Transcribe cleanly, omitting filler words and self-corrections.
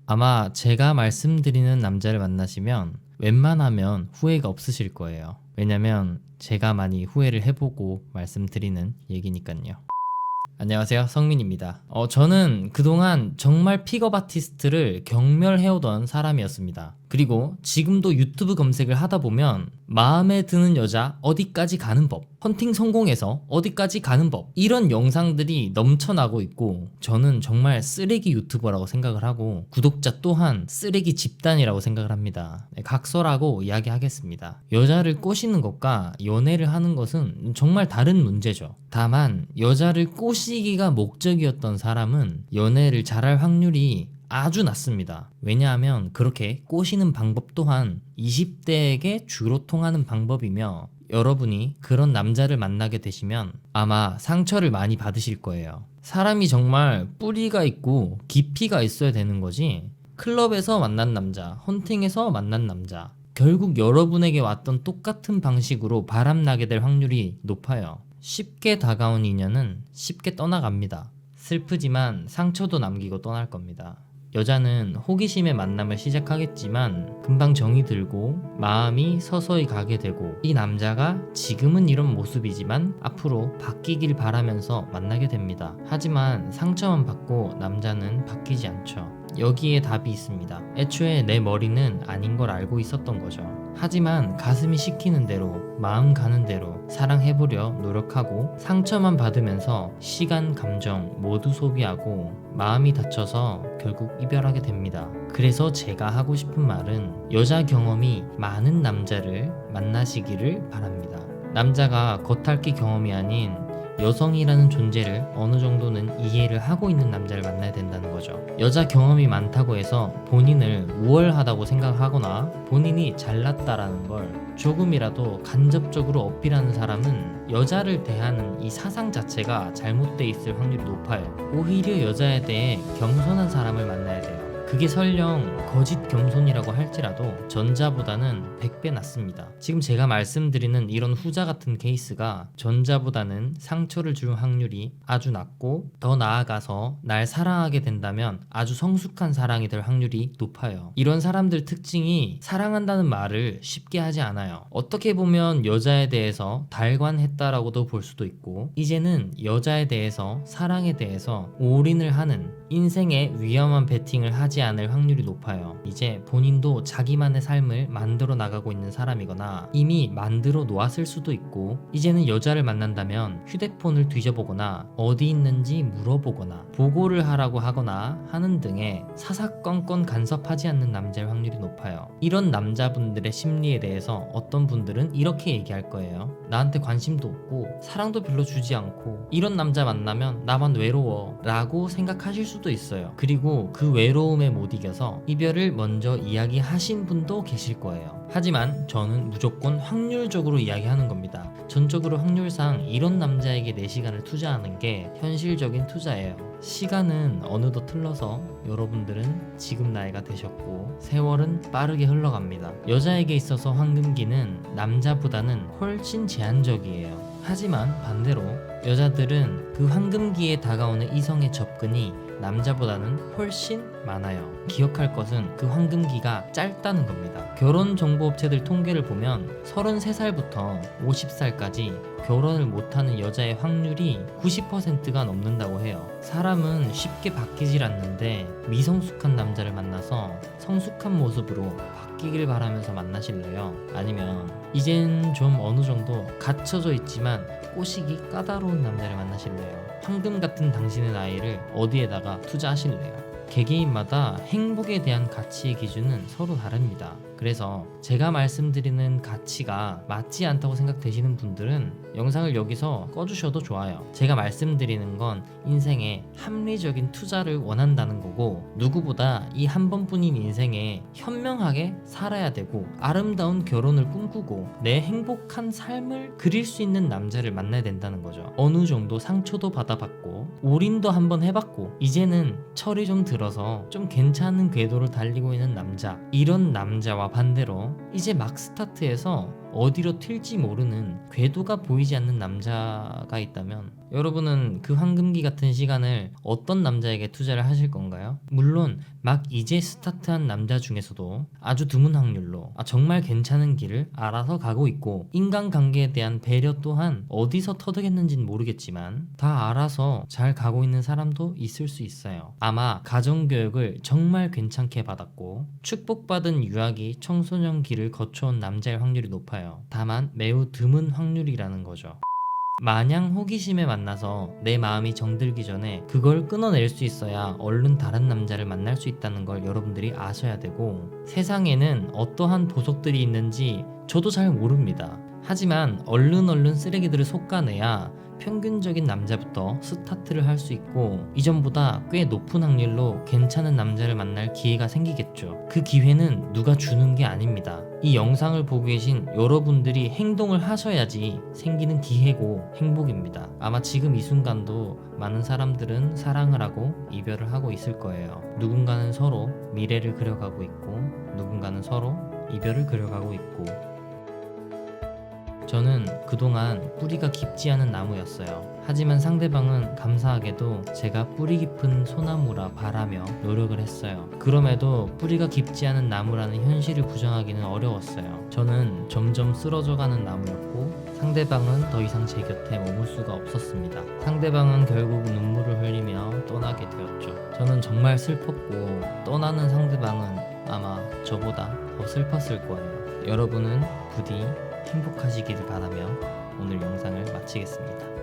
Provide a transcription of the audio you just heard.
아마 제가 말씀드리는 남자를 만나시면 웬만하면 후회가 없으실 거예요. 왜냐면 제가 많이 후회를 해보고 말씀드리는 얘기니까요. 안녕하세요, 성민입니다. 저는 그동안 정말 픽업 아티스트를 경멸해오던 사람이었습니다. 그리고 지금도 유튜브 검색을 하다 보면 마음에 드는 여자 어디까지 가는 법, 헌팅 성공해서 어디까지 가는 법, 이런 영상들이 넘쳐나고 있고, 저는 정말 쓰레기 유튜버라고 생각을 하고 구독자 또한 쓰레기 집단이라고 생각을 합니다. 각설하고 이야기하겠습니다. 여자를 꼬시는 것과 연애를 하는 것은 정말 다른 문제죠. 다만 여자를 꼬시기가 목적이었던 사람은 연애를 잘할 확률이 아주 낮습니다. 왜냐하면 그렇게 꼬시는 방법 또한 20대에게 주로 통하는 방법이며, 여러분이 그런 남자를 만나게 되시면 아마 상처를 많이 받으실 거예요. 사람이 정말 뿌리가 있고 깊이가 있어야 되는 거지, 클럽에서 만난 남자, 헌팅에서 만난 남자, 결국 여러분에게 왔던 똑같은 방식으로 바람나게 될 확률이 높아요. 쉽게 다가온 인연은 쉽게 떠나갑니다. 슬프지만 상처도 남기고 떠날 겁니다. 여자는 호기심의 만남을 시작하겠지만 금방 정이 들고 마음이 서서히 가게 되고, 이 남자가 지금은 이런 모습이지만 앞으로 바뀌길 바라면서 만나게 됩니다. 하지만 상처만 받고 남자는 바뀌지 않죠. 여기에 답이 있습니다. 애초에 내 머리는 아닌 걸 알고 있었던 거죠. 하지만 가슴이 시키는 대로, 마음 가는 대로 사랑해보려 노력하고 상처만 받으면서 시간, 감정 모두 소비하고 마음이 다쳐서 결국 이별하게 됩니다. 그래서 제가 하고 싶은 말은, 여자 경험이 많은 남자를 만나시기를 바랍니다. 남자가 겉핥기 경험이 아닌 여성이라는 존재를 어느 정도는 이해를 하고 있는 남자를 만나야 된다는 거죠. 여자 경험이 많다고 해서 본인을 우월하다고 생각하거나 본인이 잘났다라는 걸 조금이라도 간접적으로 어필하는 사람은 여자를 대하는 이 사상 자체가 잘못돼 있을 확률이 높아요. 오히려 여자에 대해 겸손한 사람을 만나야 돼요. 그게 설령 거짓 겸손이라고 할지라도 전자보다는 100배 낫습니다. 지금 제가 말씀드리는 이런 후자 같은 케이스가 전자보다는 상처를 줄 확률이 아주 낮고, 더 나아가서 날 사랑하게 된다면 아주 성숙한 사랑이 될 확률이 높아요. 이런 사람들 특징이 사랑한다는 말을 쉽게 하지 않아요. 어떻게 보면 여자에 대해서 달관했다라고도 볼 수도 있고, 이제는 여자에 대해서, 사랑에 대해서 올인을 하는, 인생에 위험한 베팅을 하지 않을 확률이 높아요. 이제 본인도 자기만의 삶을 만들어 나가고 있는 사람이거나 이미 만들어 놓았을 수도 있고, 이제는 여자를 만난다면 휴대폰을 뒤져보거나 어디 있는지 물어보거나 보고를 하라고 하거나 하는 등의 사사건건 간섭하지 않는 남자일 확률이 높아요. 이런 남자분들의 심리에 대해서 어떤 분들은 이렇게 얘기할 거예요. 나한테 관심도 없고 사랑도 별로 주지 않고 이런 남자 만나면 나만 외로워 라고 생각하실 수도 있어요. 그리고 그 외로움에 못 이겨서 이별을 먼저 이야기하신 분도 계실 거예요. 하지만 저는 무조건 확률적으로 이야기하는 겁니다. 전적으로 확률상 이런 남자에게 내 시간을 투자하는 게 현실적인 투자예요. 시간은 어느덧 흘러서 여러분들은 지금 나이가 되셨고 세월은 빠르게 흘러갑니다. 여자에게 있어서 황금기는 남자보다는 훨씬 제한적이에요. 하지만 반대로 여자들은 그 황금기에 다가오는 이성의 접근이 남자보다는 훨씬 많아요. 기억할 것은 그 황금기가 짧다는 겁니다. 결혼정보업체들 통계를 보면 33살부터 50살까지 결혼을 못하는 여자의 확률이 90%가 넘는다고 해요. 사람은 쉽게 바뀌질 않는데 미성숙한 남자를 만나서 성숙한 모습으로 바뀌길 바라면서 만나실래요? 아니면 이젠 좀 어느 정도 갇혀져 있지만 꼬시기 까다로운 남자를 만나실래요? 황금 같은 당신의 나이를 어디에다가 투자하실래요? 개개인마다 행복에 대한 가치의 기준은 서로 다릅니다. 그래서 제가 말씀드리는 가치가 맞지 않다고 생각되시는 분들은 영상을 여기서 꺼주셔도 좋아요. 제가 말씀드리는 건 인생에 합리적인 투자를 원한다는 거고, 누구보다 이 한 번뿐인 인생에 현명하게 살아야 되고 아름다운 결혼을 꿈꾸고 내 행복한 삶을 그릴 수 있는 남자를 만나야 된다는 거죠. 어느 정도 상처도 받아봤고 올인도 한번 해봤고 이제는 철이 좀 들어서 좀 괜찮은 궤도를 달리고 있는 남자, 이런 남자와 반대로 이제 막 스타트해서 어디로 튈지 모르는 궤도가 보이지 않는 남자가 있다면 여러분은 그 황금기 같은 시간을 어떤 남자에게 투자를 하실 건가요? 물론 막 이제 스타트한 남자 중에서도 아주 드문 확률로 정말 괜찮은 길을 알아서 가고 있고 인간관계에 대한 배려 또한 어디서 터득했는지는 모르겠지만 다 알아서 잘 가고 있는 사람도 있을 수 있어요. 아마 가정교육을 정말 괜찮게 받았고 축복받은 유아기 청소년기를 거쳐온 남자일 확률이 높아요. 다만 매우 드문 확률이라는 거죠. 마냥 호기심에 만나서 내 마음이 정들기 전에 그걸 끊어낼 수 있어야 얼른 다른 남자를 만날 수 있다는 걸 여러분들이 아셔야 되고, 세상에는 어떠한 보석들이 있는지 저도 잘 모릅니다. 하지만 얼른 쓰레기들을 솎아내야 평균적인 남자부터 스타트를 할 수 있고 이전보다 꽤 높은 확률로 괜찮은 남자를 만날 기회가 생기겠죠. 그 기회는 누가 주는 게 아닙니다. 이 영상을 보고 계신 여러분들이 행동을 하셔야지 생기는 기회고 행복입니다. 아마 지금 이 순간도 많은 사람들은 사랑을 하고 이별을 하고 있을 거예요. 누군가는 서로 미래를 그려가고 있고 누군가는 서로 이별을 그려가고 있고, 저는 그동안 뿌리가 깊지 않은 나무였어요. 하지만 상대방은 감사하게도 제가 뿌리 깊은 소나무라 바라며 노력을 했어요. 그럼에도 뿌리가 깊지 않은 나무라는 현실을 부정하기는 어려웠어요. 저는 점점 쓰러져가는 나무였고 상대방은 더 이상 제 곁에 머물 수가 없었습니다. 상대방은 결국 눈물을 흘리며 떠나게 되었죠. 저는 정말 슬펐고 떠나는 상대방은 아마 저보다 더 슬펐을 거예요. 여러분은 부디 행복하시기를 바라며 오늘 영상을 마치겠습니다.